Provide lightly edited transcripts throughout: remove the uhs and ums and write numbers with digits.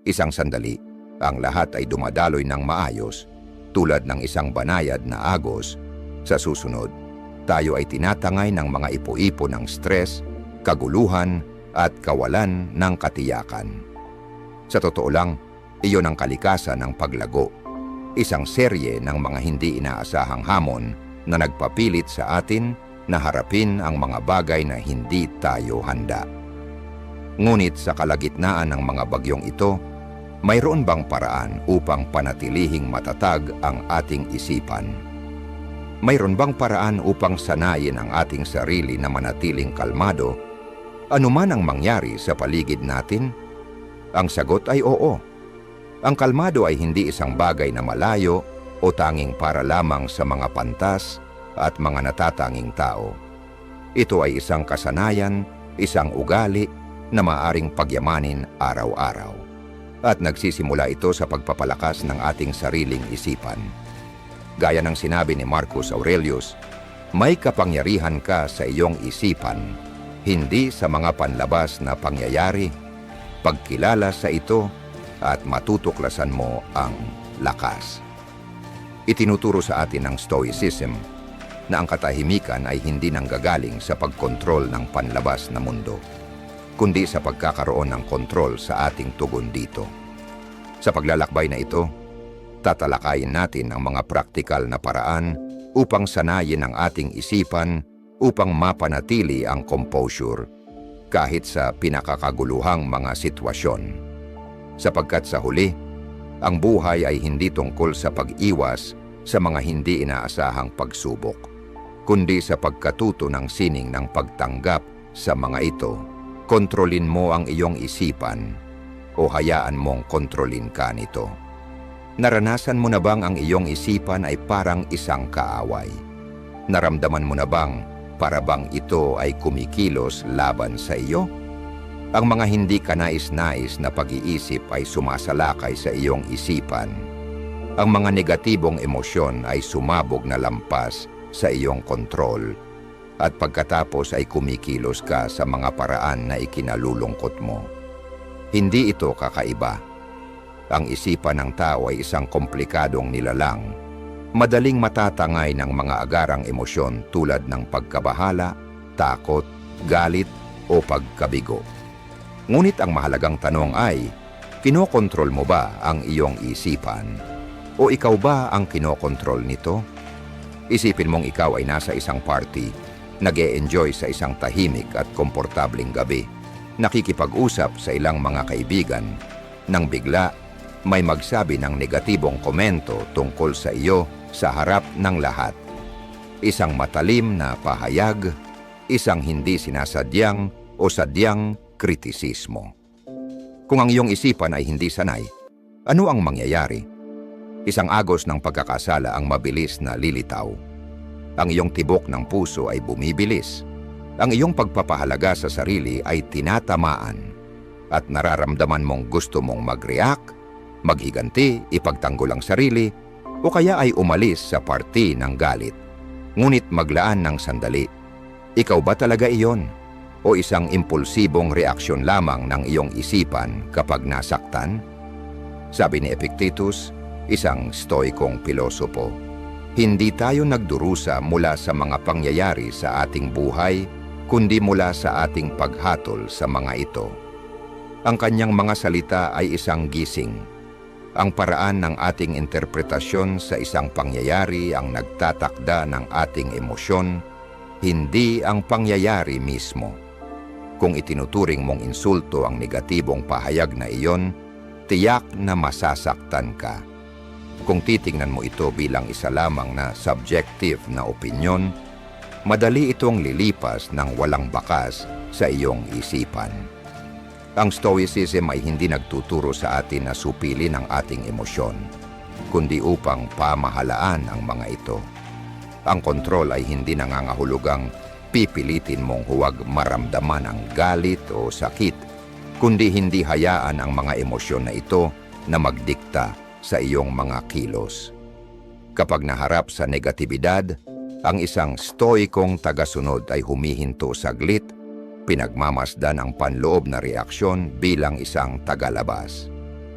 Isang sandali, ang lahat ay dumadaloy ng maayos, tulad ng isang banayad na agos. Sa susunod, tayo ay tinatangay ng mga ipo-ipo ng stress, kaguluhan, at kawalan ng katiyakan. Sa totoo lang, iyon ang kalikasan ng paglago. Isang serye ng mga hindi inaasahang hamon na nagpapilit sa atin na harapin ang mga bagay na hindi tayo handa. Ngunit sa kalagitnaan ng mga bagyong ito, mayroon bang paraan upang panatilihing matatag ang ating isipan? Mayroon bang paraan upang sanayin ang ating sarili na manatiling kalmado, anuman ang mangyari sa paligid natin? Ang sagot ay oo. Ang kalmado ay hindi isang bagay na malayo o tanging para lamang sa mga pantas at mga natatanging tao. Ito ay isang kasanayan, isang ugali na maaring pagyamanin araw-araw. At nagsisimula ito sa pagpapalakas ng ating sariling isipan. Gaya ng sinabi ni Marcus Aurelius, may kapangyarihan ka sa iyong isipan, hindi sa mga panlabas na pangyayari. Pagkilala sa ito at matutuklasan mo ang lakas. Itinuturo sa atin ng Stoicism na ang katahimikan ay hindi nanggagaling sa pagkontrol ng panlabas na mundo, kundi sa pagkakaroon ng kontrol sa ating tugon dito. Sa paglalakbay na ito, tatalakayin natin ang mga praktikal na paraan upang sanayin ang ating isipan upang mapanatili ang composure kahit sa pinakakaguluhang mga sitwasyon. Sapagkat sa huli, ang buhay ay hindi tungkol sa pag-iwas sa mga hindi inaasahang pagsubok, kundi sa pagkatuto ng sining ng pagtanggap sa mga ito. Kontrolin mo ang iyong isipan o hayaan mong kontrolin ka nito. Naranasan mo na bang ang iyong isipan ay parang isang kaaway? Naramdaman mo na bang para bang ito ay kumikilos laban sa iyo? Ang mga hindi kanais-nais na pag-iisip ay sumasalakay sa iyong isipan. Ang mga negatibong emosyon ay sumabog na lampas sa iyong kontrol. At pagkatapos ay kumikilos ka sa mga paraan na ikinalulungkot mo. Hindi ito kakaiba. Ang isipan ng tao ay isang komplikadong nilalang. Madaling matatangay ng mga agarang emosyon tulad ng pagkabahala, takot, galit o pagkabigo. Ngunit ang mahalagang tanong ay, kinokontrol mo ba ang iyong isipan? O ikaw ba ang kinokontrol nito? Isipin mong ikaw ay nasa isang party, nag-e-enjoy sa isang tahimik at komportabling gabi, nakikipag-usap sa ilang mga kaibigan, nang bigla may magsabi ng negatibong komento tungkol sa iyo sa harap ng lahat. Isang matalim na pahayag, isang hindi sinasadyang o sadyang kritisismo. Kung ang iyong isipan ay hindi sanay, ano ang mangyayari? Isang agos ng pagkakasala ang mabilis na lilitaw. Ang iyong tibok ng puso ay bumibilis. Ang iyong pagpapahalaga sa sarili ay tinatamaan. At nararamdaman mong gusto mong mag-react, maghiganti, ipagtanggol ang sarili, o kaya ay umalis sa party ng galit. Ngunit maglaan ng sandali. Ikaw ba talaga iyon? O isang impulsibong reaksyon lamang ng iyong isipan kapag nasaktan? Sabi ni Epictetus, isang stoikong pilosopo, hindi tayo nagdurusa mula sa mga pangyayari sa ating buhay, kundi mula sa ating paghatol sa mga ito. Ang kanyang mga salita ay isang gising. Ang paraan ng ating interpretasyon sa isang pangyayari ang nagtatakda ng ating emosyon, hindi ang pangyayari mismo. Kung itinuturing mong insulto ang negatibong pahayag na iyon, tiyak na masasaktan ka. Kung titingnan mo ito bilang isa lamang na subjective na opinyon, madali itong lilipas ng walang bakas sa iyong isipan. Ang Stoicism ay hindi nagtuturo sa atin na supilin ang ating emosyon, kundi upang pamahalaan ang mga ito. Ang kontrol ay hindi nangangahulugang pipilitin mong huwag maramdaman ang galit o sakit, kundi hindi hayaan ang mga emosyon na ito na magdikta sa iyong mga kilos. Kapag naharap sa negatibidad, ang isang stoikong tagasunod ay humihinto saglit, pinagmamasdan ang panloob na reaksyon bilang isang tagalabas.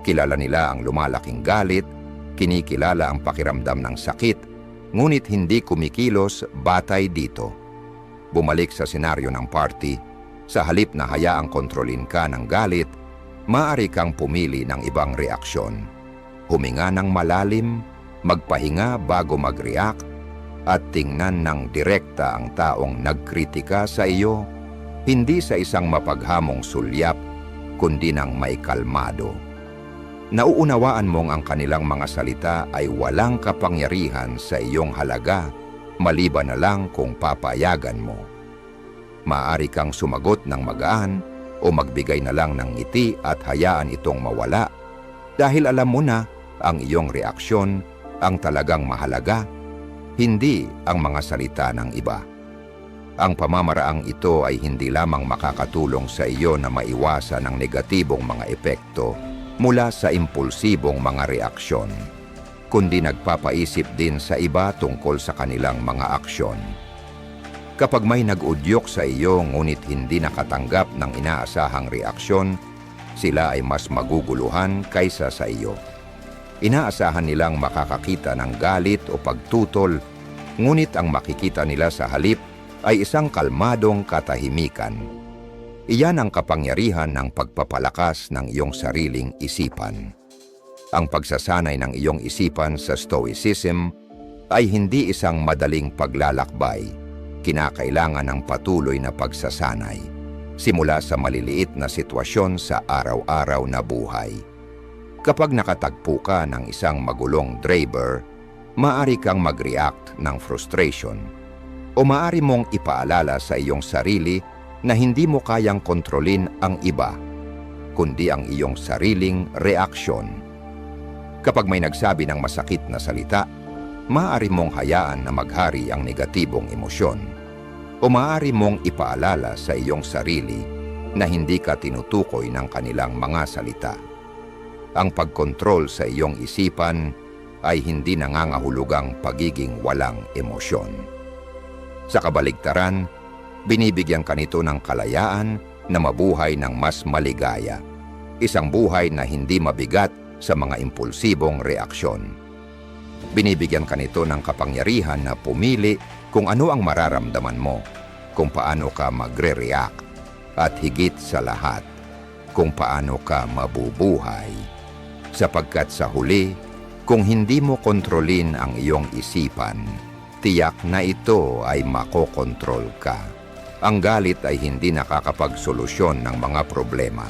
Kilala nila ang lumalaking galit, kinikilala ang pakiramdam ng sakit, ngunit hindi kumikilos batay dito. Bumalik sa senaryo ng party, sa halip na hayaang kontrolin ka ng galit, maaari kang pumili ng ibang reaksyon. Huminga ng malalim, magpahinga bago mag-react, at tingnan ng direkta ang taong nagkritika sa iyo, hindi sa isang mapaghamong sulyap, kundi ng may kalmado. Nauunawaan mong ang kanilang mga salita ay walang kapangyarihan sa iyong halaga, maliban na lang kung papayagan mo. Maaari kang sumagot ng magaan o magbigay na lang ng ngiti at hayaan itong mawala dahil alam mo na ang iyong reaksyon ang talagang mahalaga, hindi ang mga salita ng iba. Ang pamamaraang ito ay hindi lamang makakatulong sa iyo na maiwasan ang negatibong mga epekto mula sa impulsibong mga reaksyon, kundi nagpapaisip din sa iba tungkol sa kanilang mga aksyon. Kapag may nag-udyok sa iyo ngunit hindi nakatanggap ng inaasahang reaksyon, sila ay mas maguguluhan kaysa sa iyo. Inaasahan nilang makakakita ng galit o pagtutol, ngunit ang makikita nila sa halip ay isang kalmadong katahimikan. Iyan ang kapangyarihan ng pagpapalakas ng iyong sariling isipan. Ang pagsasanay ng iyong isipan sa Stoicism ay hindi isang madaling paglalakbay. Kinakailangan ng patuloy na pagsasanay, simula sa maliliit na sitwasyon sa araw-araw na buhay. Kapag nakatagpo ka ng isang magulong driver, maaari kang mag-react ng frustration o maaari mong ipaalala sa iyong sarili na hindi mo kayang kontrolin ang iba, kundi ang iyong sariling reaksyon. Kapag may nagsabi ng masakit na salita, maaari mong hayaan na maghari ang negatibong emosyon, o maaari mong ipaalala sa iyong sarili na hindi ka tinutukoy ng kanilang mga salita. Ang pagkontrol sa iyong isipan ay hindi nangangahulugang pagiging walang emosyon. Sa kabaligtaran, binibigyan ka nito ng kalayaan na mabuhay ng mas maligaya. Isang buhay na hindi mabigat sa mga impulsibong reaksyon. Binibigyan ka nito ng kapangyarihan na pumili kung ano ang mararamdaman mo, kung paano ka magre-react, at higit sa lahat, kung paano ka mabubuhay. Sapagkat sa huli, kung hindi mo kontrolin ang iyong isipan, tiyak na ito ay makokontrol ka. Ang galit ay hindi nakakapagsolusyon ng mga problema.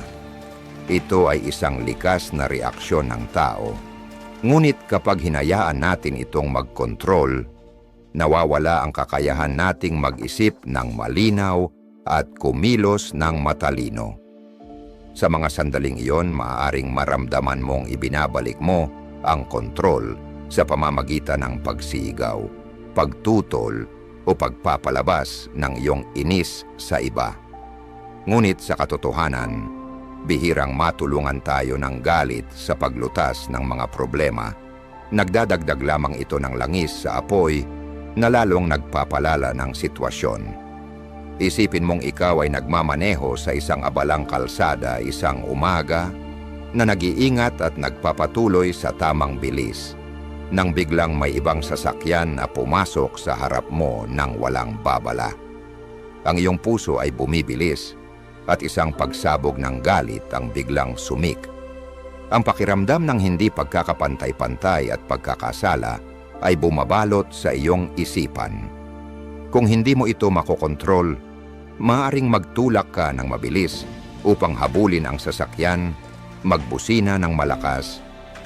Ito ay isang likas na reaksyon ng tao. Ngunit kapag hinayaan natin itong magkontrol, nawawala ang kakayahan nating mag-isip ng malinaw at kumilos ng matalino. Sa mga sandaling iyon, maaaring maramdaman mong ibinabalik mo ang kontrol sa pamamagitan ng pagsigaw, pagtutol, o pagpapalabas ng iyong inis sa iba. Ngunit sa katotohanan, bihirang matulungan tayo ng galit sa paglutas ng mga problema. Nagdadagdag lamang ito ng langis sa apoy na lalong nagpapalala ng sitwasyon. Isipin mong ikaw ay nagmamaneho sa isang abalang kalsada isang umaga na nag-iingat at nagpapatuloy sa tamang bilis, nang biglang may ibang sasakyan na pumasok sa harap mo nang walang babala. Ang iyong puso ay bumibilis at isang pagsabog ng galit ang biglang sumik. Ang pakiramdam ng hindi pagkakapantay-pantay at pagkakasala ay bumabalot sa iyong isipan. Kung hindi mo ito makokontrol, maaaring magtulak ka ng mabilis upang habulin ang sasakyan, magbusina ng malakas,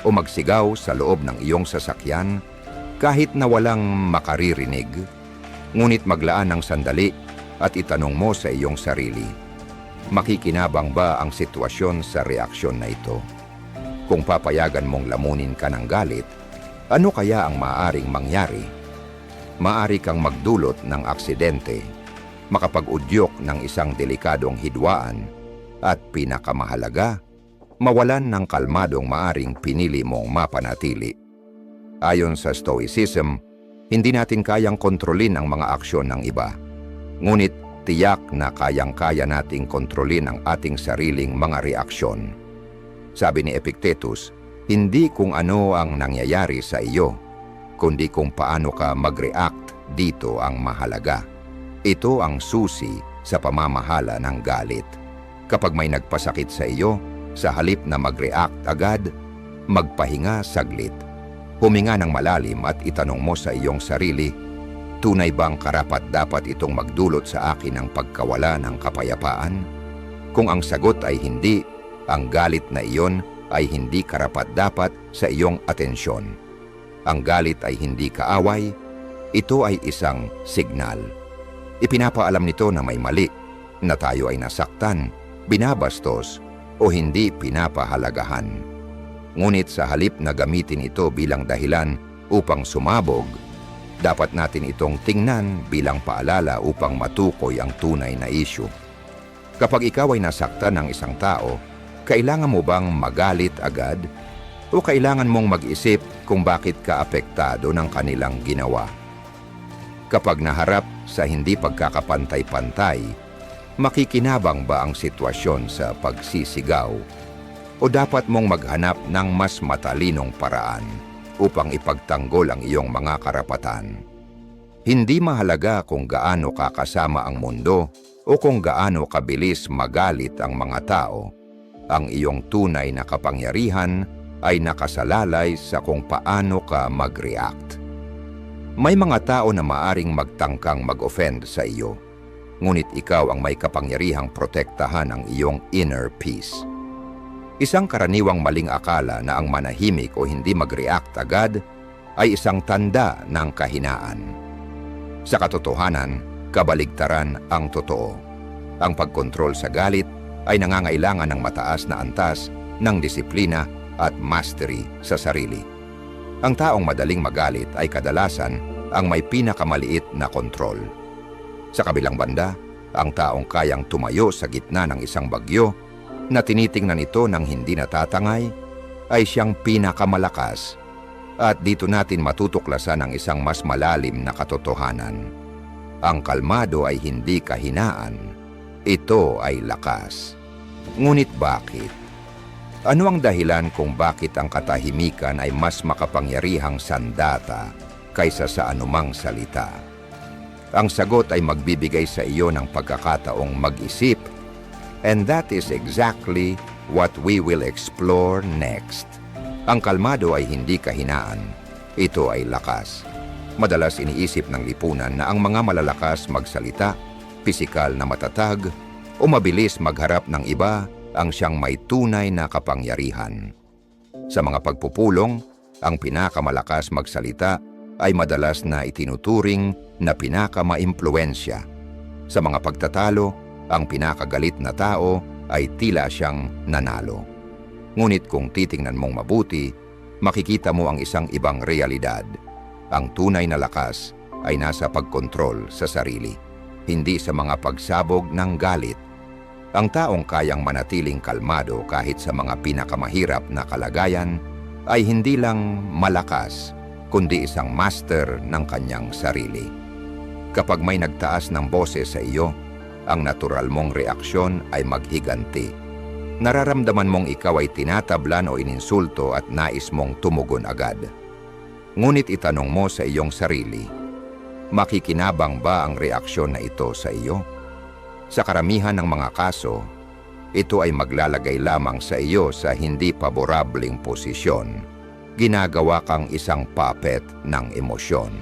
o magsigaw sa loob ng iyong sasakyan kahit na walang makaririnig. Ngunit maglaan ng sandali at itanong mo sa iyong sarili, makikinabang ba ang sitwasyon sa reaksyon na ito? Kung papayagan mong lamunin ka ng galit, ano kaya ang maaaring mangyari? Maaari kang magdulot ng aksidente, makapag-udyok ng isang delikadong hidwaan, at pinakamahalaga, mawalan ng kalmadong maaring pinili mong mapanatili. Ayon sa Stoicism, hindi natin kayang kontrolin ang mga aksyon ng iba. Ngunit tiyak na kayang-kaya nating kontrolin ang ating sariling mga reaksyon. Sabi ni Epictetus, hindi kung ano ang nangyayari sa iyo, kundi kung paano ka mag-react dito ang mahalaga. Ito ang susi sa pamamahala ng galit. Kapag may nagpasakit sa iyo, sa halip na mag-react agad, magpahinga saglit. Huminga ng malalim at itanong mo sa iyong sarili, tunay bang karapat-dapat itong magdulot sa akin ng pagkawala ng kapayapaan? Kung ang sagot ay hindi, ang galit na iyon ay hindi karapat-dapat sa iyong atensyon. Ang galit ay hindi kaaway, ito ay isang signal. Ipinapaalam nito na may mali, na tayo ay nasaktan, binabastos, o hindi pinapahalagahan. Ngunit sa halip na gamitin ito bilang dahilan upang sumabog, dapat natin itong tingnan bilang paalala upang matukoy ang tunay na isyu. Kapag ikaw ay nasaktan ng isang tao, kailangan mo bang magalit agad? O kailangan mong mag-isip kung bakit ka apektado ng kanilang ginawa? Kapag naharap sa hindi pagkakapantay-pantay, makikinabang ba ang sitwasyon sa pagsisigaw? O dapat mong maghanap ng mas matalinong paraan upang ipagtanggol ang iyong mga karapatan? Hindi mahalaga kung gaano kakasama ang mundo o kung gaano kabilis magalit ang mga tao. Ang iyong tunay na kapangyarihan ay nakasalalay sa kung paano ka mag-react. May mga tao na maaring magtangkang mag-offend sa iyo, ngunit ikaw ang may kapangyarihang protektahan ang iyong inner peace. Isang karaniwang maling akala na ang manahimik o hindi mag-react agad ay isang tanda ng kahinaan. Sa katotohanan, kabaligtaran ang totoo. Ang pagkontrol sa galit ay nangangailangan ng mataas na antas ng disiplina at mastery sa sarili. Ang taong madaling magalit ay kadalasan ang may pinakamaliit na kontrol. Sa kabilang banda, ang taong kayang tumayo sa gitna ng isang bagyo na tinitingnan ito ng hindi natatangay ay siyang pinakamalakas. At dito natin matutuklasan ang isang mas malalim na katotohanan. Ang kalmado ay hindi kahinaan, ito ay lakas. Ngunit bakit? Ano ang dahilan kung bakit ang katahimikan ay mas makapangyarihang sandata kaysa sa anumang salita? Ang sagot ay magbibigay sa iyo ng pagkakataong mag-isip, and that is exactly what we will explore next. Ang kalmado ay hindi kahinaan, ito ay lakas. Madalas iniisip ng lipunan na ang mga malalakas magsalita, pisikal na matatag, o mabilis magharap ng iba ang siyang may tunay na kapangyarihan. Sa mga pagpupulong, ang pinakamalakas magsalita ay madalas na itinuturing na pinakamaimpluwensya. Sa mga pagtatalo, ang pinakagalit na tao ay tila siyang nanalo. Ngunit kung titingnan mong mabuti, makikita mo ang isang ibang realidad. Ang tunay na lakas ay nasa pagkontrol sa sarili, hindi sa mga pagsabog ng galit. Ang taong kayang manatiling kalmado kahit sa mga pinakamahirap na kalagayan ay hindi lang malakas, kundi isang master ng kanyang sarili. Kapag may nagtaas ng boses sa iyo, ang natural mong reaksyon ay maghiganti. Nararamdaman mong ikaw ay tinatablan o ininsulto at nais mong tumugon agad. Ngunit itanong mo sa iyong sarili, makikinabang ba ang reaksyon na ito sa iyo? Sa karamihan ng mga kaso, ito ay maglalagay lamang sa iyo sa hindi paborableng posisyon. Ginagawa kang isang puppet ng emosyon.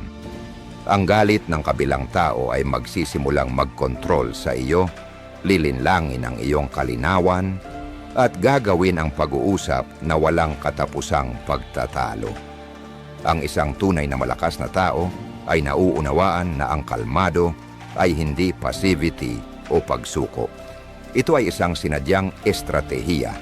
Ang galit ng kabilang tao ay magsisimulang magkontrol sa iyo, lilinlangin ang iyong kalinawan, at gagawin ang pag-uusap na walang katapusang pagtatalo. Ang isang tunay na malakas na tao ay nauunawaan na ang kalmado ay hindi passivity o pagsuko. Ito ay isang sinadyang estratehiya.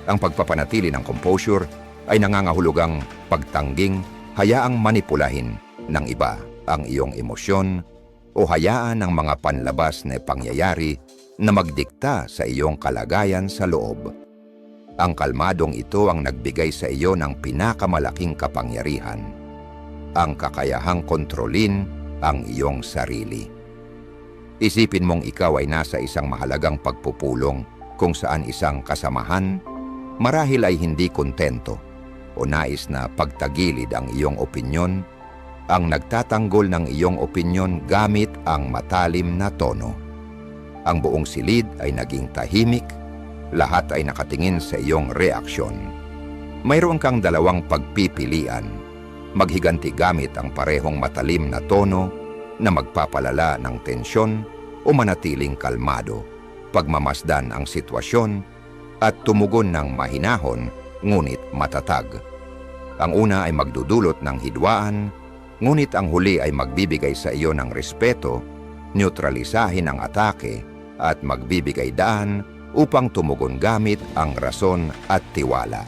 Ang pagpapanatili ng composure ay nangangahulugang pagtangging, hayaang manipulahin ng iba ang iyong emosyon o hayaan ang mga panlabas na pangyayari na magdikta sa iyong kalagayan sa loob. Ang kalmadong ito ang nagbigay sa iyo ng pinakamalaking kapangyarihan, ang kakayahang kontrolin ang iyong sarili. Isipin mong ikaw ay nasa isang mahalagang pagpupulong kung saan isang kasamahan Marahil ay hindi kontento o nais na pagtagilid ang iyong opinyon, ang nagtatanggol ng iyong opinyon gamit ang matalim na tono. Ang buong silid ay naging tahimik, lahat ay nakatingin sa iyong reaksyon. Mayroon kang dalawang pagpipilian, maghiganti gamit ang parehong matalim na tono na magpapalala ng tensyon o manatiling kalmado, pagmamasdan ang sitwasyon at tumugon ng mahinahon ngunit matatag. Ang una ay magdudulot ng hidwaan, ngunit ang huli ay magbibigay sa iyo ng respeto, neutralisahin ang atake at magbibigay daan upang tumugon gamit ang rason at tiwala.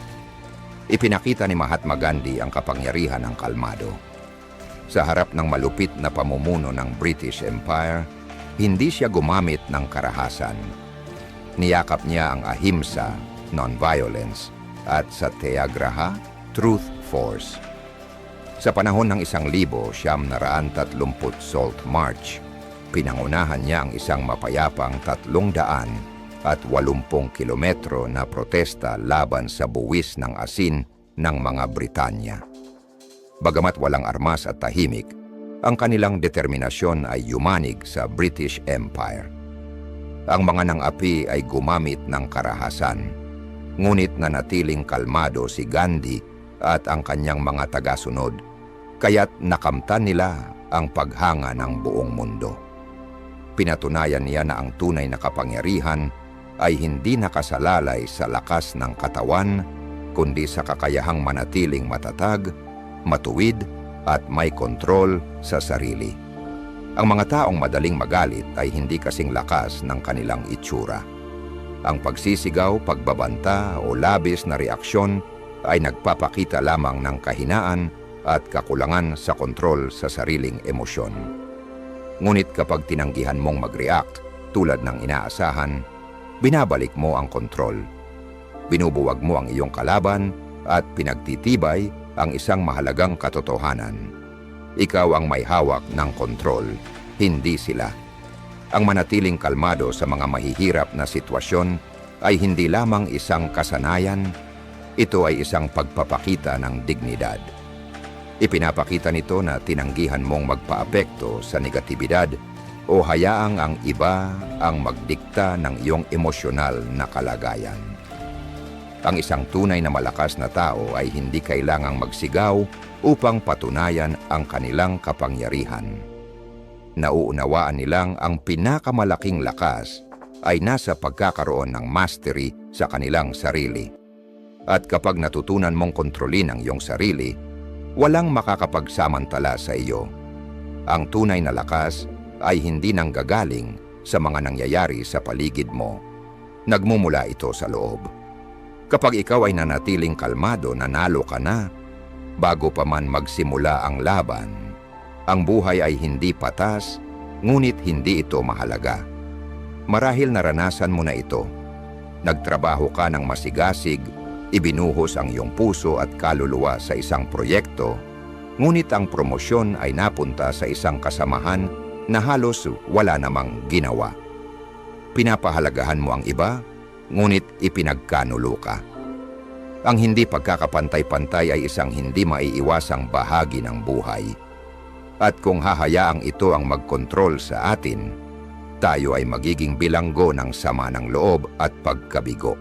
Ipinakita ni Mahatma Gandhi ang kapangyarihan ng kalmado. Sa harap ng malupit na pamumuno ng British Empire, hindi siya gumamit ng karahasan. Niyakap niya ang ahimsa, non-violence, at satyagraha, truth force. Sa panahon ng 1930 Salt March, pinangunahan niya ang isang mapayapang 380 kilometro na protesta laban sa buwis ng asin ng mga Britanya. Bagamat walang armas at tahimik, ang kanilang determinasyon ay yumanig sa British Empire. Ang mga nang-api ay gumamit ng karahasan, ngunit nanatiling kalmado si Gandhi at ang kanyang mga tagasunod, kaya't nakamtan nila ang paghanga ng buong mundo. Pinatunayan niya na ang tunay na kapangyarihan ay hindi nakasalalay sa lakas ng katawan, kundi sa kakayahang manatiling matatag, matuwid, at may kontrol sa sarili. Ang mga taong madaling magalit ay hindi kasing lakas ng kanilang itsura. Ang pagsisigaw, pagbabanta o labis na reaksyon ay nagpapakita lamang ng kahinaan at kakulangan sa kontrol sa sariling emosyon. Ngunit kapag tinanggihan mong mag-react tulad ng inaasahan, binabalik mo ang kontrol. Binubuwag mo ang iyong kalaban at pinagtitibay ang isang mahalagang katotohanan. Ikaw ang may hawak ng kontrol, hindi sila. Ang manatiling kalmado sa mga mahihirap na sitwasyon ay hindi lamang isang kasanayan, ito ay isang pagpapakita ng dignidad. Ipinapakita nito na tinanggihan mong magpaapekto sa negatibidad o hayaang ang iba ang magdikta ng iyong emosyonal na kalagayan. Ang isang tunay na malakas na tao ay hindi kailangang magsigaw upang patunayan ang kanilang kapangyarihan. Nauunawaan nilang ang pinakamalaking lakas ay nasa pagkakaroon ng mastery sa kanilang sarili. At kapag natutunan mong kontrolin ang iyong sarili, walang makakapagsamantala sa iyo. Ang tunay na lakas ay hindi nanggagaling sa mga nangyayari sa paligid mo. Nagmumula ito sa loob. Kapag ikaw ay nanatiling kalmado, nanalo ka na. Bago pa man magsimula ang laban, ang buhay ay hindi patas, ngunit hindi ito mahalaga. Marahil naranasan mo na ito. Nagtrabaho ka ng masigasig, ibinuhos ang iyong puso at kaluluwa sa isang proyekto, ngunit ang promosyon ay napunta sa isang kasamahan na halos wala namang ginawa. Pinapahalagahan mo ang iba, ngunit ipinagkanulo ka. Ang hindi pagkakapantay-pantay ay isang hindi maiiwasang bahagi ng buhay. At kung hahayaang ito ang magkontrol sa atin, tayo ay magiging bilanggo ng sama ng loob at pagkabigo.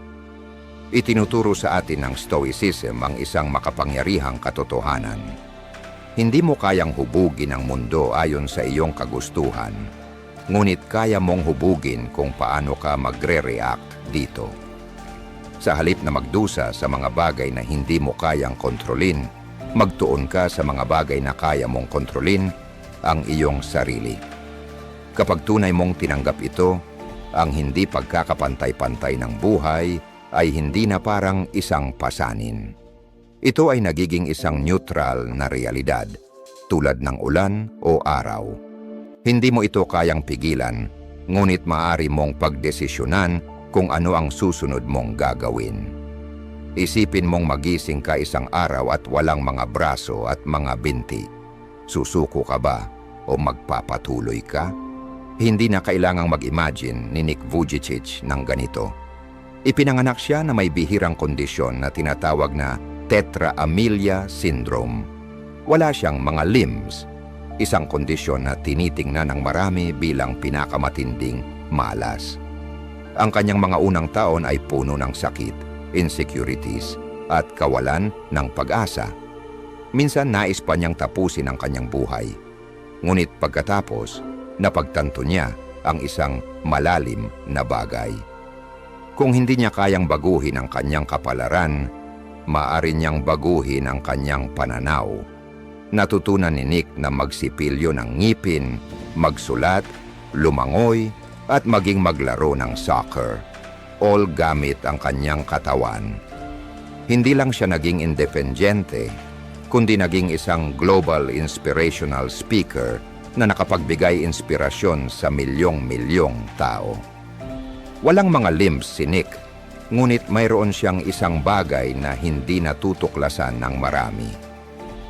Itinuturo sa atin ng Stoicism ang isang makapangyarihang katotohanan. Hindi mo kayang hubugin ang mundo ayon sa iyong kagustuhan, ngunit kaya mong hubugin kung paano ka magre-react dito. Sa halip na magdusa sa mga bagay na hindi mo kayang kontrolin, magtuon ka sa mga bagay na kaya mong kontrolin, ang iyong sarili. Kapag tunay mong tinanggap ito, ang hindi pagkakapantay-pantay ng buhay ay hindi na parang isang pasanin. Ito ay nagiging isang neutral na realidad, tulad ng ulan o araw. Hindi mo ito kayang pigilan, ngunit maaari mong pagdesisyonan kung ano ang susunod mong gagawin. Isipin mong magising ka isang araw at walang mga braso at mga binti. Susuko ka ba o magpapatuloy ka? Hindi na kailangang mag-imagine ni Nick Vujicic ng ganito. Ipinanganak siya na may bihirang kondisyon na tinatawag na tetra amelia syndrome. Wala siyang mga limbs, isang kondisyon na tinitingnan ng marami bilang pinakamatinding malas. Ang kanyang mga unang taon ay puno ng sakit, insecurities, at kawalan ng pag-asa. Minsan nais pa niyang tapusin ang kanyang buhay. Ngunit pagkatapos, napagtanto niya ang isang malalim na bagay. Kung hindi niya kayang baguhin ang kanyang kapalaran, maaari niyang baguhin ang kanyang pananaw. Natutunan ni Nick na magsipilyo ng ngipin, magsulat, lumangoy, at maging maglaro ng soccer, all gamit ang kanyang katawan. Hindi lang siya naging independyente, kundi naging isang global inspirational speaker na nakapagbigay inspirasyon sa milyong-milyong tao. Walang mga limbs si Nick, ngunit mayroon siyang isang bagay na hindi natutuklasan ng marami.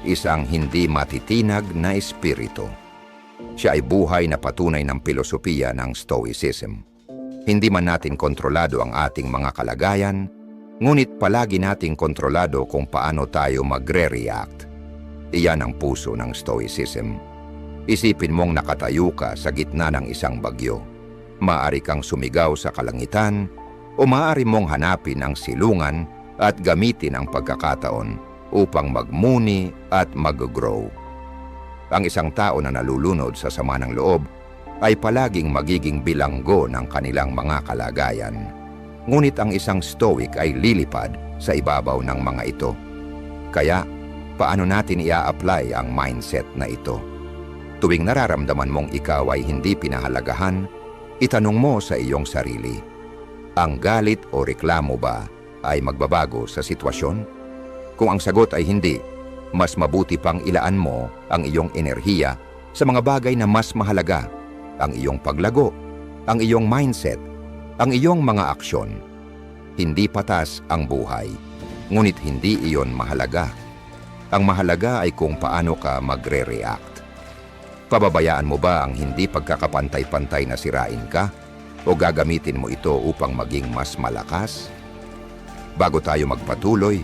Isang hindi matitinag na espiritu. Siya ay buhay na patunay ng pilosopiya ng Stoicism. Hindi man natin kontrolado ang ating mga kalagayan, ngunit palagi nating kontrolado kung paano tayo magre-react. Iyan ang puso ng Stoicism. Isipin mong nakatayo ka sa gitna ng isang bagyo. Maaari kang sumigaw sa kalangitan o maaari mong hanapin ang silungan at gamitin ang pagkakataon upang magmuni at mag-grow. Ang isang tao na nalulunod sa sama ng loob ay palaging magiging bilanggo ng kanilang mga kalagayan. Ngunit ang isang stoic ay lilipad sa ibabaw ng mga ito. Kaya, paano natin ia-apply ang mindset na ito? Tuwing nararamdaman mong ikaw ay hindi pinahalagahan, itanong mo sa iyong sarili, ang galit o reklamo ba ay magbabago sa sitwasyon? Kung ang sagot ay hindi, mas mabuti pang ilaan mo ang iyong enerhiya sa mga bagay na mas mahalaga, ang iyong paglago, ang iyong mindset, ang iyong mga aksyon. Hindi patas ang buhay, ngunit hindi iyon mahalaga. Ang mahalaga ay kung paano ka magre-react. Pababayaan mo ba ang hindi pagkakapantay-pantay na sirain ka o gagamitin mo ito upang maging mas malakas? Bago tayo magpatuloy,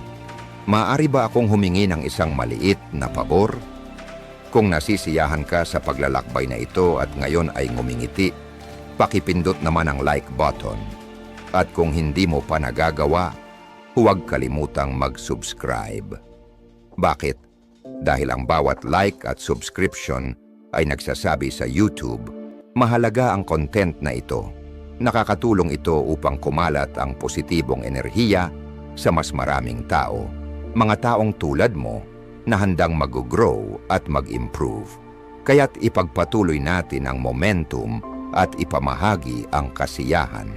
maaari ba akong humingi ng isang maliit na pabor? Kung nasisiyahan ka sa paglalakbay na ito at ngayon ay ngumingiti, pakipindot naman ang like button. At kung hindi mo pa nagagawa, huwag kalimutang mag-subscribe. Bakit? Dahil ang bawat like at subscription ay nagsasabi sa YouTube, mahalaga ang content na ito. Nakakatulong ito upang kumalat ang positibong enerhiya sa mas maraming tao, mga taong tulad mo na handang mag-grow at mag-improve. Kaya't ipagpatuloy natin ang momentum at ipamahagi ang kasiyahan.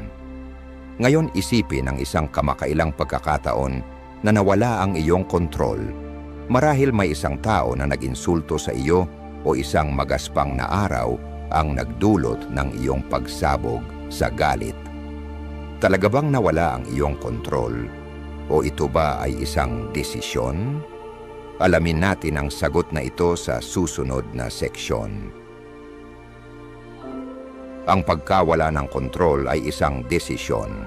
Ngayon isipin ang isang kamakailang pagkakataon na nawala ang iyong kontrol. Marahil may isang tao na nag-insulto sa iyo o isang magaspang na araw ang nagdulot ng iyong pagsabog sa galit. Talaga bang nawala ang iyong kontrol? O ito ba ay isang desisyon? Alamin natin ang sagot na ito sa susunod na seksyon. Ang pagkawala ng kontrol ay isang desisyon.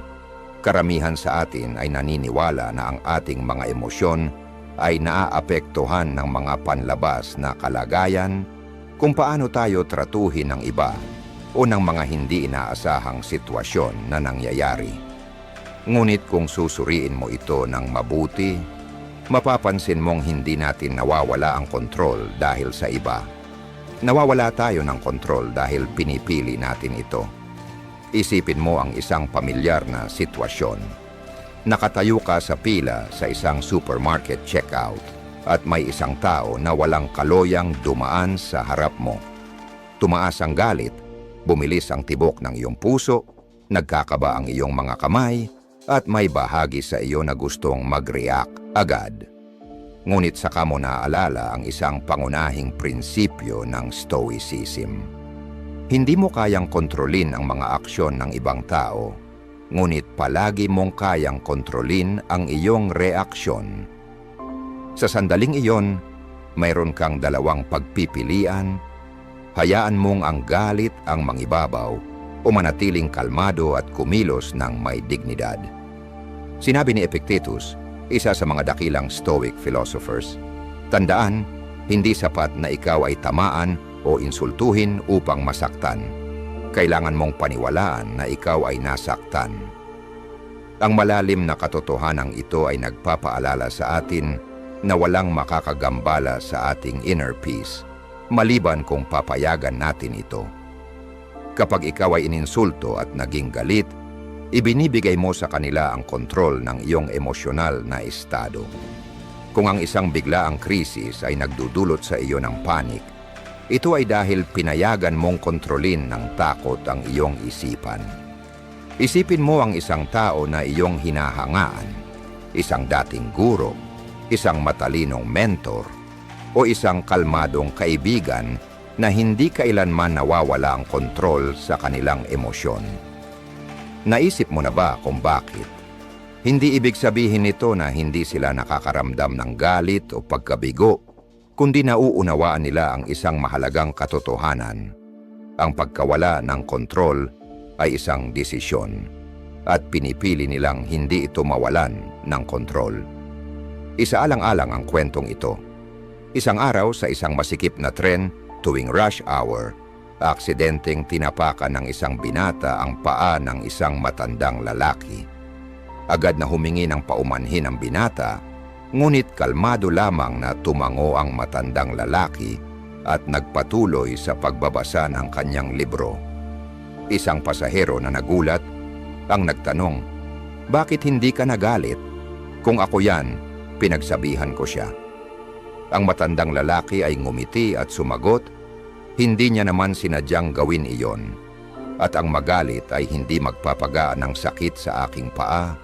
Karamihan sa atin ay naniniwala na ang ating mga emosyon ay naaapektuhan ng mga panlabas na kalagayan, kung paano tayo tratuhin ng iba o ng mga hindi inaasahang sitwasyon na nangyayari. Ngunit kung susuriin mo ito ng mabuti, mapapansin mong hindi natin nawawala ang kontrol dahil sa iba. Nawawala tayo ng kontrol dahil pinipili natin ito. Isipin mo ang isang pamilyar na sitwasyon. Nakatayo ka sa pila sa isang supermarket checkout at may isang tao na walang kaloyang dumaan sa harap mo. Tumaas ang galit, bumilis ang tibok ng iyong puso, nagkakaba ang iyong mga kamay, at may bahagi sa iyo na gustong mag-react agad. Ngunit saka mo naaalala ang isang pangunahing prinsipyo ng Stoicism. Hindi mo kayang kontrolin ang mga aksyon ng ibang tao, ngunit palagi mong kayang kontrolin ang iyong reaksyon. Sa sandaling iyon, mayroon kang dalawang pagpipilian. Hayaan mong ang galit ang mangibabaw o manatiling kalmado at kumilos ng may dignidad. Sinabi ni Epictetus, isa sa mga dakilang Stoic philosophers, tandaan, hindi sapat na ikaw ay tamaan o insultuhin upang masaktan. Kailangan mong paniwalaan na ikaw ay nasaktan. Ang malalim na katotohanang ito ay nagpapaalala sa atin na walang makakagambala sa ating inner peace, maliban kung papayagan natin ito. Kapag ikaw ay ininsulto at naging galit, ibinibigay mo sa kanila ang kontrol ng iyong emosyonal na estado. Kung ang isang biglaang krisis ay nagdudulot sa iyo ng panik, ito ay dahil pinayagan mong kontrolin ng takot ang iyong isipan. Isipin mo ang isang tao na iyong hinahangaan, isang dating guro, isang matalinong mentor, o isang kalmadong kaibigan na hindi kailanman nawawala ang kontrol sa kanilang emosyon. Naisip mo na ba kung bakit? Hindi ibig sabihin nito na hindi sila nakakaramdam ng galit o pagkabigo, kundi nauunawaan nila ang isang mahalagang katotohanan. Ang pagkawala ng kontrol ay isang desisyon, at pinipili nilang hindi ito mawalan ng kontrol. Isaalang-alang ang kwentong ito. Isang araw sa isang masikip na tren tuwing rush hour, aksidenteng tinapakan ng isang binata ang paa ng isang matandang lalaki. Agad na humingi ng paumanhin ang binata, ngunit kalmado lamang na tumango ang matandang lalaki at nagpatuloy sa pagbabasa ng kanyang libro. Isang pasahero na nagulat ang nagtanong, "Bakit hindi ka nagalit? Kung ako yan, pinagsabihan ko siya." Ang matandang lalaki ay ngumiti at sumagot, "Hindi niya naman sinadyang gawin iyon. At ang magalit ay hindi magpapagaan ng sakit sa aking paa,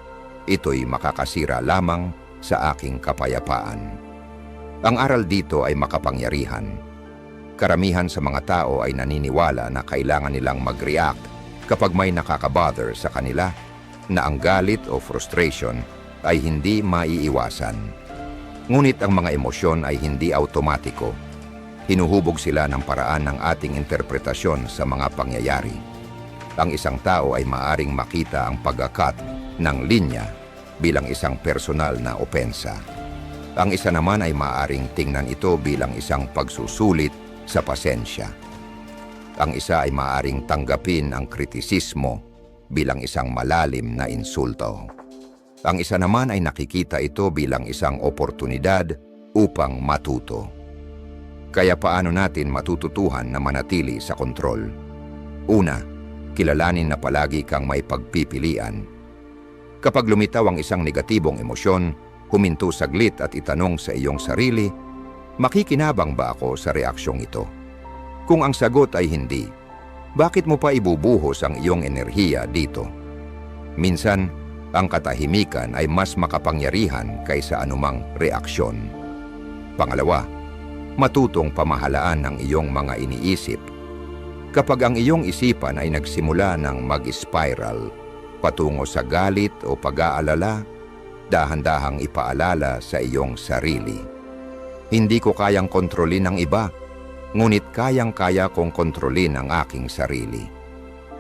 ito'y makakasira lamang sa aking kapayapaan." Ang aral dito ay makapangyarihan. Karamihan sa mga tao ay naniniwala na kailangan nilang mag-react kapag may nakakabother sa kanila, na ang galit o frustration ay hindi maiiwasan. Ngunit ang mga emosyon ay hindi automatiko. Hinuhubog sila ng paraan ng ating interpretasyon sa mga pangyayari. Ang isang tao ay maaring makita ang pag-cut ng linya bilang isang personal na opensa. Ang isa naman ay maaring tingnan ito bilang isang pagsusulit sa pasensya. Ang isa ay maaring tanggapin ang kritisismo bilang isang malalim na insulto. Ang isa naman ay nakikita ito bilang isang oportunidad upang matuto. Kaya paano natin matututuhan na manatili sa kontrol? Una, kilalanin na palagi kang may pagpipilian. Kapag lumitaw ang isang negatibong emosyon, huminto saglit at itanong sa iyong sarili, makikinabang ba ako sa reaksyong ito? Kung ang sagot ay hindi, bakit mo pa ibubuhos ang iyong enerhiya dito? Minsan, ang katahimikan ay mas makapangyarihan kaysa anumang reaksyon. Pangalawa, matutong pamahalaan ang iyong mga iniisip. Kapag ang iyong isipan ay nagsimula ng mag-spiral patungo sa galit o pag-aalala, dahan-dahang ipaalala sa iyong sarili, "Hindi ko kayang kontrolin ang iba, ngunit kayang-kaya kong kontrolin ang aking sarili."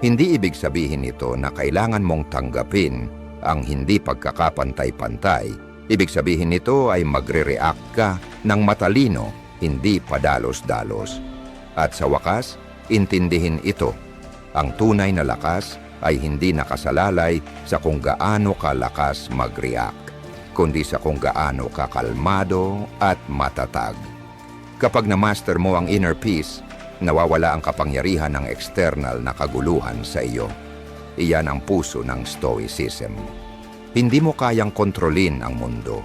Hindi ibig sabihin nito na kailangan mong tanggapin ang hindi pagkakapantay-pantay. Ibig sabihin nito ay magre-react ka ng matalino, hindi padalos-dalos. At sa wakas, intindihin ito. Ang tunay na lakas ay hindi nakasalalay sa kung gaano kalakas mag-react, kundi sa kung gaano kakalmado at matatag. Kapag na-master mo ang inner peace, nawawala ang kapangyarihan ng external na kaguluhan sa iyo. Iyan ang puso ng Stoicism. Hindi mo kayang kontrolin ang mundo,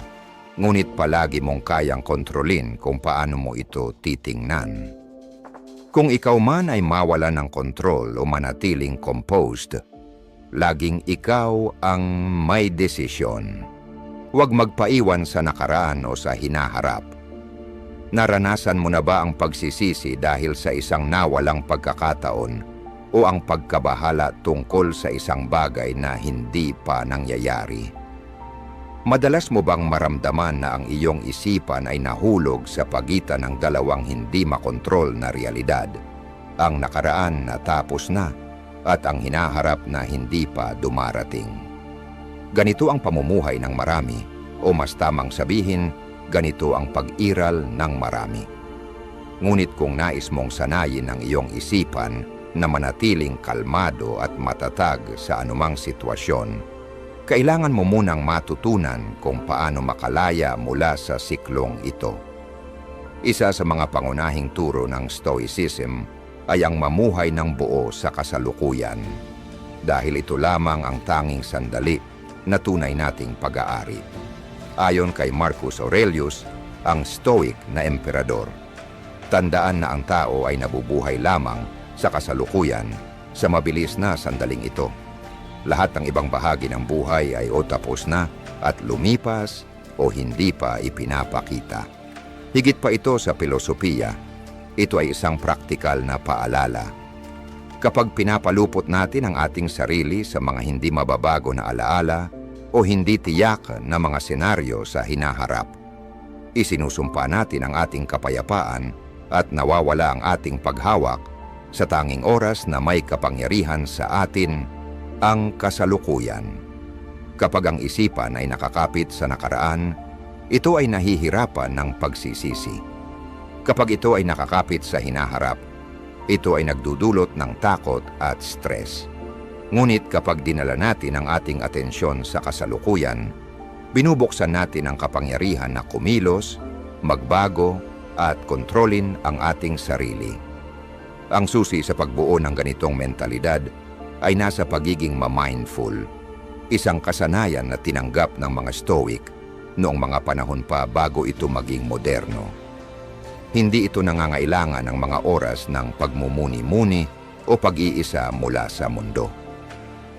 ngunit palagi mong kayang kontrolin kung paano mo ito titingnan. Kung ikaw man ay mawala ng kontrol o manatiling composed, laging ikaw ang may desisyon. Huwag magpaiwan sa nakaraan o sa hinaharap. Naranasan mo na ba ang pagsisisi dahil sa isang nawalang pagkakataon o ang pagkabahala tungkol sa isang bagay na hindi pa nangyayari? Madalas mo bang maramdaman na ang iyong isipan ay nahulog sa pagitan ng dalawang hindi makontrol na realidad? Ang nakaraan na tapos na at ang hinaharap na hindi pa dumarating. Ganito ang pamumuhay ng marami, o mas tamang sabihin, ganito ang pag-iral ng marami. Ngunit kung nais mong sanayin ang iyong isipan na manatiling kalmado at matatag sa anumang sitwasyon, kailangan mo munang matutunan kung paano makalaya mula sa siklong ito. Isa sa mga pangunahing turo ng Stoicism ay ang mamuhay ng buo sa kasalukuyan, dahil ito lamang ang tanging sandali na tunay nating pag-aari. Ayon kay Marcus Aurelius, ang Stoic na emperador, tandaan na ang tao ay nabubuhay lamang sa kasalukuyan sa mabilis na sandaling ito. Lahat ng ibang bahagi ng buhay ay o tapos na at lumipas o hindi pa ipinapakita. Higit pa ito sa filosofiya, ito ay isang praktikal na paalala. Kapag pinapalupot natin ang ating sarili sa mga hindi mababago na alaala o hindi tiyak na mga senaryo sa hinaharap, isinusumpa natin ang ating kapayapaan at nawawala ang ating paghawak sa tanging oras na may kapangyarihan sa atin, ang kasalukuyan. Kapag ang isipan ay nakakapit sa nakaraan, ito ay nahihirapan ng pagsisisi. Kapag ito ay nakakapit sa hinaharap, ito ay nagdudulot ng takot at stress. Ngunit kapag dinala natin ang ating atensyon sa kasalukuyan, binubuksan natin ang kapangyarihan na kumilos, magbago, at kontrolin ang ating sarili. Ang susi sa pagbuo ng ganitong mentalidad ay nasa pagiging ma-mindful, isang kasanayan na tinanggap ng mga Stoic noong mga panahon pa bago ito maging moderno. Hindi ito nangangailangan ng mga oras ng pagmumuni-muni o pag-iisa mula sa mundo.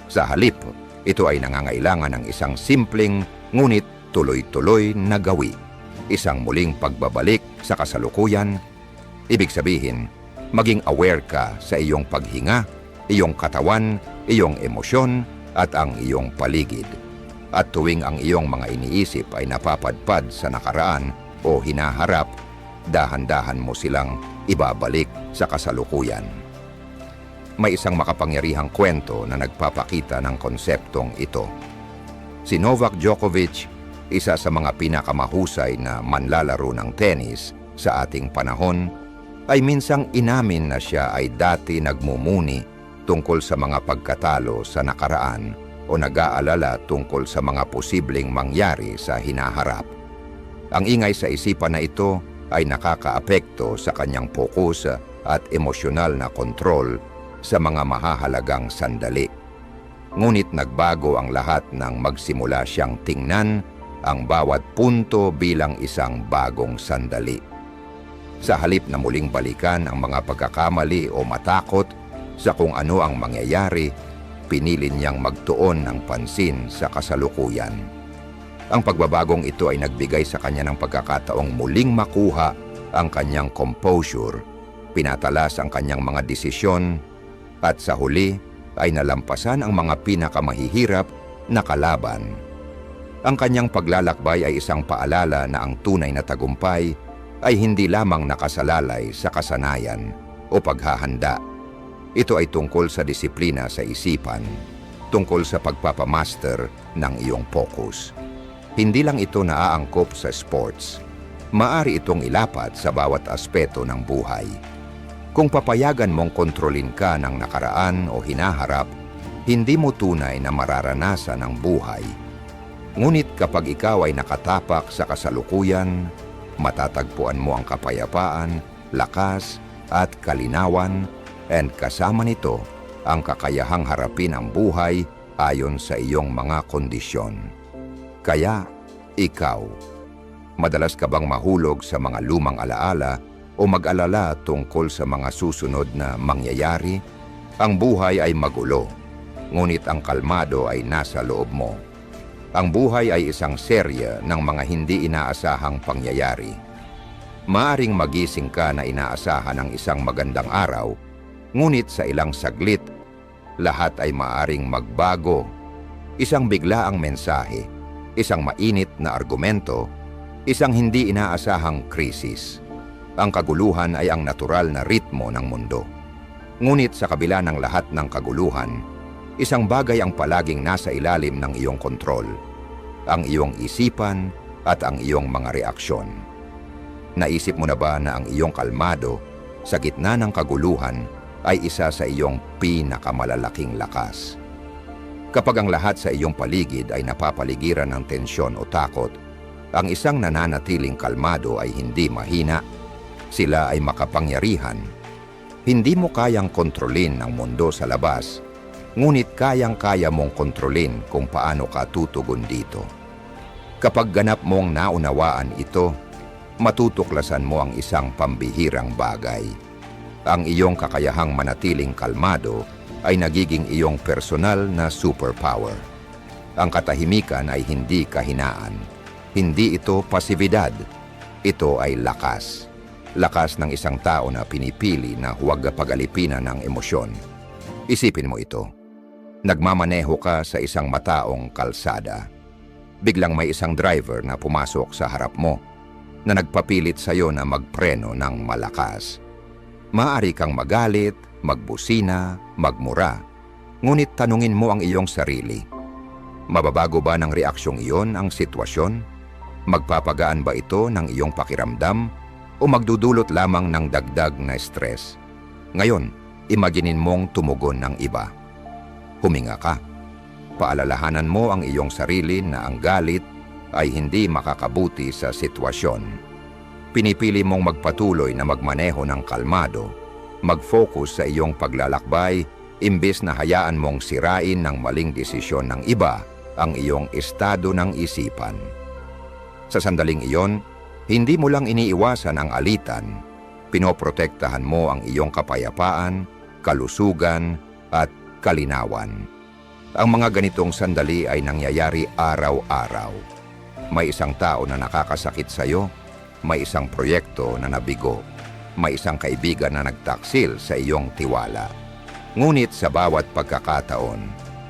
Sa halip, ito ay nangangailangan ng isang simpleng ngunit tuloy-tuloy na gawi, isang muling pagbabalik sa kasalukuyan. Ibig sabihin, maging aware ka sa iyong paghinga, iyong katawan, iyong emosyon at ang iyong paligid. At tuwing ang iyong mga iniisip ay napapadpad sa nakaraan o hinaharap, dahan-dahan mo silang ibabalik sa kasalukuyan. May isang makapangyarihang kwento na nagpapakita ng konseptong ito. Si Novak Djokovic, isa sa mga pinakamahusay na manlalaro ng tennis sa ating panahon, ay minsang inamin na siya ay dati nagmumuni tungkol sa mga pagkatalo sa nakaraan o nag-aalala tungkol sa mga posibleng mangyari sa hinaharap. Ang ingay sa isipan na ito ay nakakaapekto sa kanyang fokus at emosyonal na kontrol sa mga mahahalagang sandali. Ngunit nagbago ang lahat nang magsimula siyang tingnan ang bawat punto bilang isang bagong sandali. Sa halip na muling balikan ang mga pagkakamali o matakot sa kung ano ang mangyayari, pinili niyang magtuon ng pansin sa kasalukuyan. Ang pagbabagong ito ay nagbigay sa kanya ng pagkakataong muling makuha ang kanyang composure, pinatalas ang kanyang mga desisyon, at sa huli ay nalampasan ang mga pinakamahihirap na kalaban. Ang kanyang paglalakbay ay isang paalala na ang tunay na tagumpay ay hindi lamang nakasalalay sa kasanayan o paghahanda. Ito ay tungkol sa disiplina sa isipan, tungkol sa pagpapamaster ng iyong focus. Hindi lang ito naaangkop sa sports. Maari itong ilapat sa bawat aspeto ng buhay. Kung papayagan mong kontrolin ka ng nakaraan o hinaharap, hindi mo tunay na mararanasan ang buhay. Ngunit kapag ikaw ay nakatapak sa kasalukuyan, matatagpuan mo ang kapayapaan, lakas, at kalinawan, and kasama nito ang kakayahang harapin ang buhay ayon sa iyong mga kondisyon. Kaya, ikaw, madalas ka bang mahulog sa mga lumang alaala o mag-alala tungkol sa mga susunod na mangyayari? Ang buhay ay magulo, ngunit ang kalmado ay nasa loob mo. Ang buhay ay isang serye ng mga hindi inaasahang pangyayari. Maaring magising ka na inaasahan ng isang magandang araw, ngunit sa ilang saglit, lahat ay maaring magbago. Isang biglaang mensahe, isang mainit na argumento, isang hindi inaasahang krisis. Ang kaguluhan ay ang natural na ritmo ng mundo. Ngunit sa kabila ng lahat ng kaguluhan, Isang bagay ang palaging nasa ilalim ng iyong kontrol, ang iyong isipan at ang iyong mga reaksyon. Naisip mo na ba na ang iyong kalmado sa gitna ng kaguluhan ay isa sa iyong pinakamalalaking lakas? Kapag ang lahat sa iyong paligid ay napapaligiran ng tensyon o takot, ang isang nananatiling kalmado ay hindi mahina, sila ay makapangyarihan. Hindi mo kayang kontrolin ang mundo sa labas, ngunit kayang-kaya mong kontrolin kung paano ka tutugon dito. Kapag ganap mong naunawaan ito, matutuklasan mo ang isang pambihirang bagay. Ang iyong kakayahang manatiling kalmado ay nagiging iyong personal na superpower. Ang katahimikan ay hindi kahinaan. Hindi ito pasibidad. Ito ay lakas. Lakas ng isang tao na pinipili na huwag pag-alipinan ng emosyon. Isipin mo ito. Nagmamaneho ka sa isang mataong kalsada. Biglang may isang driver na pumasok sa harap mo na nagpapilit sa iyo na magpreno ng malakas. Maaari kang magalit, magbusina, magmura. Ngunit tanungin mo ang iyong sarili. Mababago ba ng reaksyong iyon ang sitwasyon? Magpapagaan ba ito ng iyong pakiramdam o magdudulot lamang ng dagdag na stress? Ngayon, imaginin mong tumugon ng iba. Huminga ka. Paalalahanan mo ang iyong sarili na ang galit ay hindi makakabuti sa sitwasyon. Pinipili mong magpatuloy na magmaneho ng kalmado, mag-focus sa iyong paglalakbay, imbes na hayaan mong sirain ng maling desisyon ng iba ang iyong estado ng isipan. Sa sandaling iyon, hindi mo lang iniiwasan ang alitan, pinoprotektahan mo ang iyong kapayapaan, kalusugan, at kalinawan. Ang mga ganitong sandali ay nangyayari araw-araw. May isang tao na nakakasakit sa iyo, may isang proyekto na nabigo, may isang kaibigan na nagtaksil sa iyong tiwala. Ngunit sa bawat pagkakataon,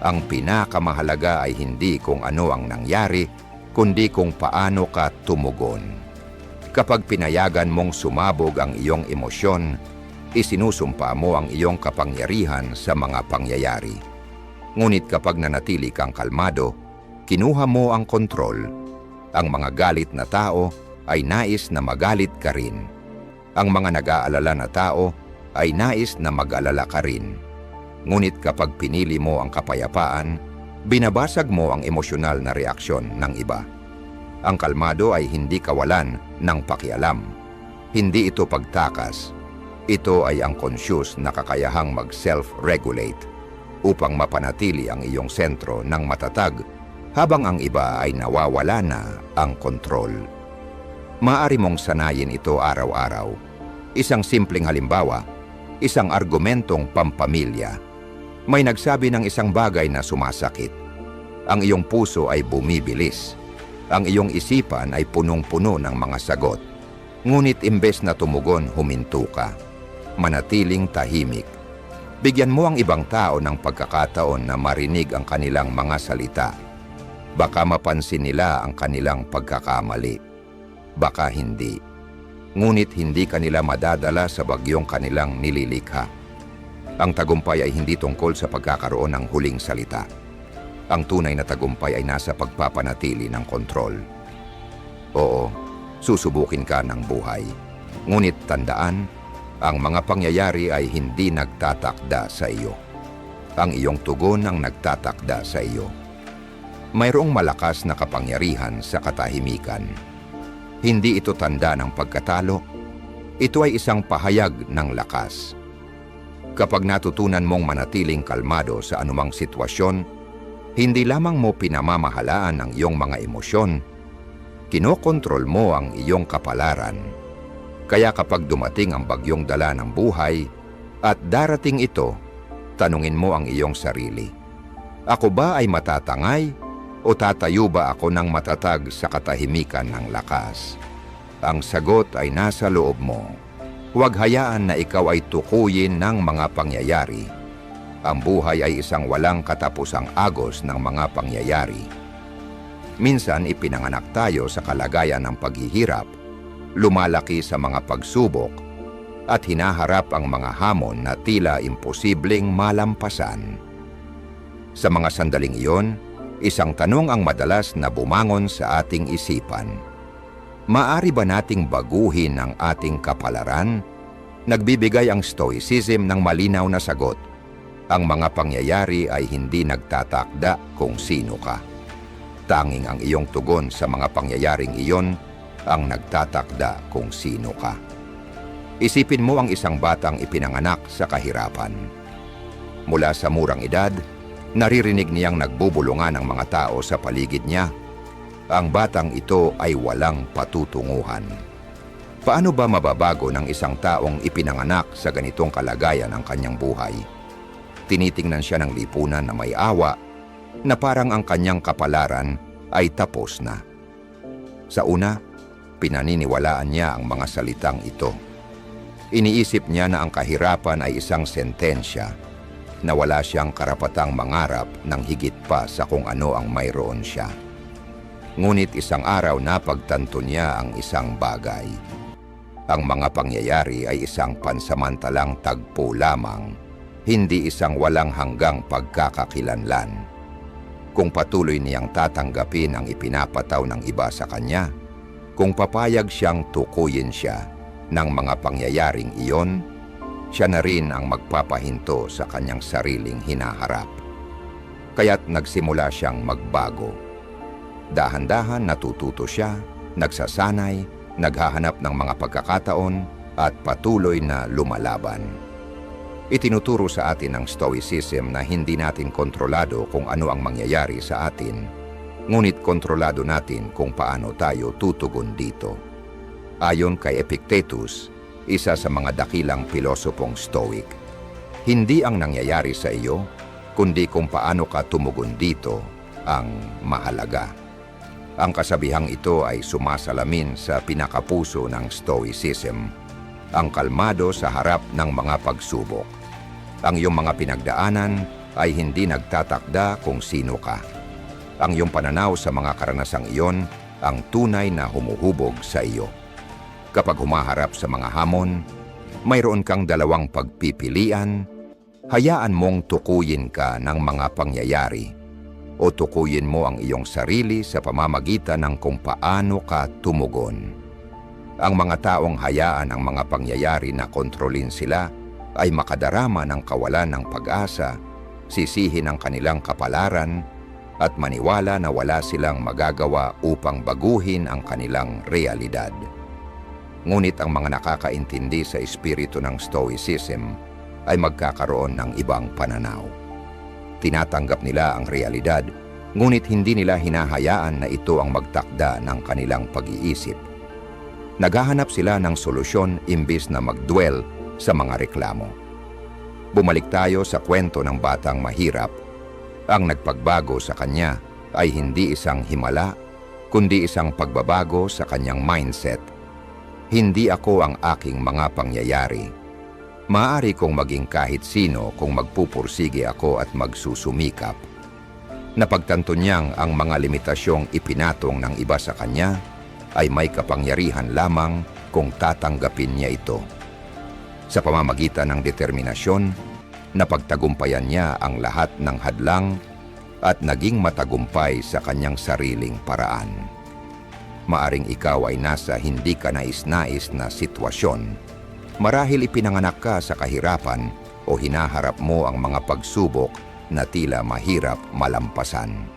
ang pinakamahalaga ay hindi kung ano ang nangyari, kundi kung paano ka tumugon. Kapag pinayagan mong sumabog ang iyong emosyon, isinusumpa mo ang iyong kapangyarihan sa mga pangyayari. Ngunit kapag nanatili kang kalmado, kinuha mo ang kontrol. Ang mga galit na tao ay nais na magalit ka rin. Ang mga nag-aalala na tao ay nais na mag-alala ka rin. Ngunit kapag pinili mo ang kapayapaan, binabasag mo ang emosyonal na reaksyon ng iba. Ang kalmado ay hindi kawalan ng pakialam. Hindi ito pagtakas. Ito ay ang conscious na kakayahang mag-self-regulate upang mapanatili ang iyong sentro ng matatag habang ang iba ay nawawala na ang kontrol. Maaari mong sanayin ito araw-araw. Isang simpleng halimbawa, isang argumentong pampamilya. May nagsabi ng isang bagay na sumasakit. Ang iyong puso ay bumibilis. Ang iyong isipan ay punong-puno ng mga sagot. Ngunit imbes na tumugon, huminto ka. Manatiling tahimik. Bigyan mo ang ibang tao ng pagkakataon na marinig ang kanilang mga salita. Baka mapansin nila ang kanilang pagkakamali. Baka hindi. Ngunit hindi kanila madadala sa bagyong kanilang nililikha. Ang tagumpay ay hindi tungkol sa pagkakaroon ng huling salita. Ang tunay na tagumpay ay nasa pagpapanatili ng kontrol. Oo, susubukin ka ng buhay. Ngunit tandaan, ang mga pangyayari ay hindi nagtatakda sa iyo. Ang iyong tugon ang nagtatakda sa iyo. Mayroong malakas na kapangyarihan sa katahimikan. Hindi ito tanda ng pagkatalo. Ito ay isang pahayag ng lakas. Kapag natutunan mong manatiling kalmado sa anumang sitwasyon, hindi lamang mo pinamamahalaan ang iyong mga emosyon, kinokontrol mo ang iyong kapalaran. Kaya kapag dumating ang bagyong dala ng buhay at darating ito, tanungin mo ang iyong sarili. Ako ba ay matatangay o tatayo ba ako ng matatag sa katahimikan ng lakas? Ang sagot ay nasa loob mo. Huwag hayaan na ikaw ay tukuyin ng mga pangyayari. Ang buhay ay isang walang katapusang agos ng mga pangyayari. Minsan ipinanganak tayo sa kalagayan ng paghihirap, lumalaki sa mga pagsubok, at hinaharap ang mga hamon na tila imposibleng malampasan. Sa mga sandaling iyon, isang tanong ang madalas na bumangon sa ating isipan. Maari ba nating baguhin ang ating kapalaran? Nagbibigay ang Stoicism ng malinaw na sagot. Ang mga pangyayari ay hindi nagtatakda kung sino ka. Tanging ang iyong tugon sa mga pangyayaring iyon ang nagtatakda kung sino ka. Isipin mo ang isang batang ipinanganak sa kahirapan. Mula sa murang edad, naririnig niyang nagbubulungan ang mga tao sa paligid niya. Ang batang ito ay walang patutunguhan. Paano ba mababago ng isang taong ipinanganak sa ganitong kalagayan ang kanyang buhay? Tinitingnan siya ng lipunan na may awa, na parang ang kanyang kapalaran ay tapos na. Sa una, pinaniniwalaan niya ang mga salitang ito. Iniisip niya na ang kahirapan ay isang sentensya, na wala siyang karapatang mangarap ng higit pa sa kung ano ang mayroon siya. Ngunit isang araw napagtanto niya ang isang bagay. Ang mga pangyayari ay isang pansamantalang tagpo lamang, hindi isang walang hanggang pagkakakilanlan. Kung patuloy niyang tatanggapin ang ipinapataw ng iba sa kanya, kung papayag siyang tukuyin siya ng mga pangyayaring iyon, siya na rin ang magpapahinto sa kanyang sariling hinaharap. Kaya't nagsimula siyang magbago. Dahan-dahan natututo siya, nagsasanay, naghahanap ng mga pagkakataon at patuloy na lumalaban. Itinuturo sa atin ng Stoicism na hindi natin kontrolado kung ano ang mangyayari sa atin, ngunit kontrolado natin kung paano tayo tutugon dito. Ayon kay Epictetus, isa sa mga dakilang pilosopong Stoic, hindi ang nangyayari sa iyo, kundi kung paano ka tumugon dito ang mahalaga. Ang kasabihang ito ay sumasalamin sa pinakapuso ng Stoicism, ang kalmado sa harap ng mga pagsubok. Ang iyong mga pinagdaanan ay hindi nagtatakda kung sino ka. Ang iyong pananaw sa mga karanasang iyon ang tunay na humuhubog sa iyo. Kapag humaharap sa mga hamon, mayroon kang dalawang pagpipilian. Hayaan mong tukuyin ka ng mga pangyayari o tukuyin mo ang iyong sarili sa pamamagitan ng kung paano ka tumugon. Ang mga taong hayaan ang mga pangyayari na kontrolin sila ay makadarama ng kawalan ng pag-asa, sisihin ang kanilang kapalaran, at maniwala na wala silang magagawa upang baguhin ang kanilang realidad. Ngunit ang mga nakakaintindi sa espiritu ng Stoicism ay magkakaroon ng ibang pananaw. Tinatanggap nila ang realidad, ngunit hindi nila hinahayaan na ito ang magtakda ng kanilang pag-iisip. Naghahanap sila ng solusyon imbis na magdwell sa mga reklamo. Bumalik tayo sa kwento ng batang mahirap. Ang nagpagbago sa kanya ay hindi isang himala, kundi isang pagbabago sa kanyang mindset. Hindi ako ang aking mga pangyayari. Maaari kong maging kahit sino kung magpupursige ako at magsusumikap. Napagtanto niyang ang mga limitasyong ipinatong ng iba sa kanya ay may kapangyarihan lamang kung tatanggapin niya ito. Sa pamamagitan ng determinasyon, napagtagumpayan niya ang lahat ng hadlang at naging matagumpay sa kanyang sariling paraan. Maaring ikaw ay nasa hindi ka nais-nais na sitwasyon. Marahil ipinanganak ka sa kahirapan o hinaharap mo ang mga pagsubok na tila mahirap malampasan.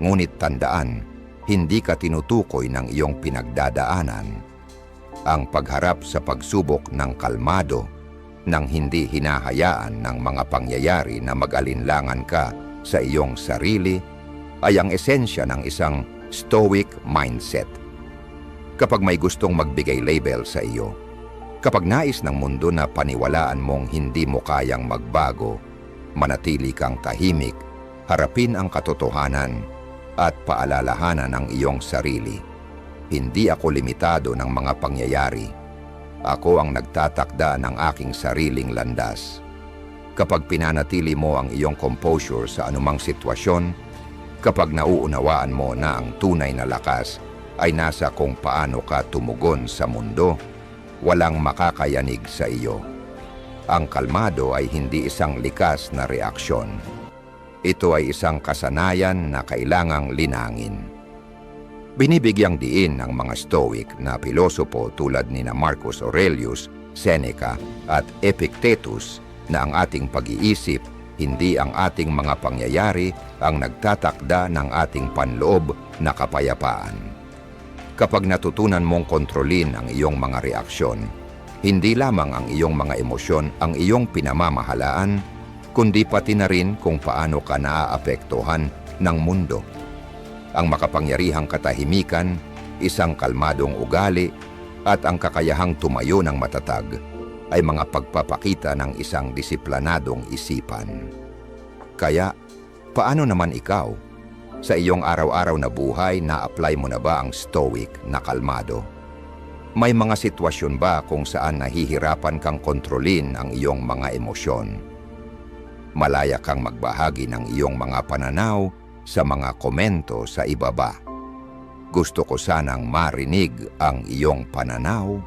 Ngunit tandaan, hindi ka tinutukoy ng iyong pinagdadaanan. Ang pagharap sa pagsubok ng kalmado, nang hindi hinahayaan ng mga pangyayari na mag-alinlangan ka sa iyong sarili, ay ang esensya ng isang Stoic mindset. Kapag may gustong magbigay label sa iyo, kapag nais ng mundo na paniwalaan mong hindi mo kayang magbago, manatili kang tahimik, harapin ang katotohanan, at paalalahanan ang iyong sarili. Hindi ako limitado ng mga pangyayari. Ako ang nagtatakda ng aking sariling landas. Kapag pinanatili mo ang iyong composure sa anumang sitwasyon, kapag nauunawaan mo na ang tunay na lakas ay nasa kung paano ka tumugon sa mundo, walang makakayanig sa iyo. Ang kalmado ay hindi isang likas na reaksyon. Ito ay isang kasanayan na kailangang linangin. Binibigyang diin ng mga Stoic na pilosopo tulad ni Marcus Aurelius, Seneca at Epictetus na ang ating pag-iisip, hindi ang ating mga pangyayari ang nagtatakda ng ating panloob na kapayapaan. Kapag natutunan mong kontrolin ang iyong mga reaksyon, hindi lamang ang iyong mga emosyon ang iyong pinamamahalaan, kundi pati na rin kung paano ka naaapektuhan ng mundo. Ang makapangyarihang katahimikan, isang kalmadong ugali, at ang kakayahang tumayo ng matatag ay mga pagpapakita ng isang disiplinadong isipan. Kaya, paano naman ikaw? Sa iyong araw-araw na buhay, na-apply mo na ba ang Stoic na kalmado? May mga sitwasyon ba kung saan nahihirapan kang kontrolin ang iyong mga emosyon? Malaya kang magbahagi ng iyong mga pananaw sa mga komento sa ibaba. Gusto ko sanang marinig ang iyong pananaw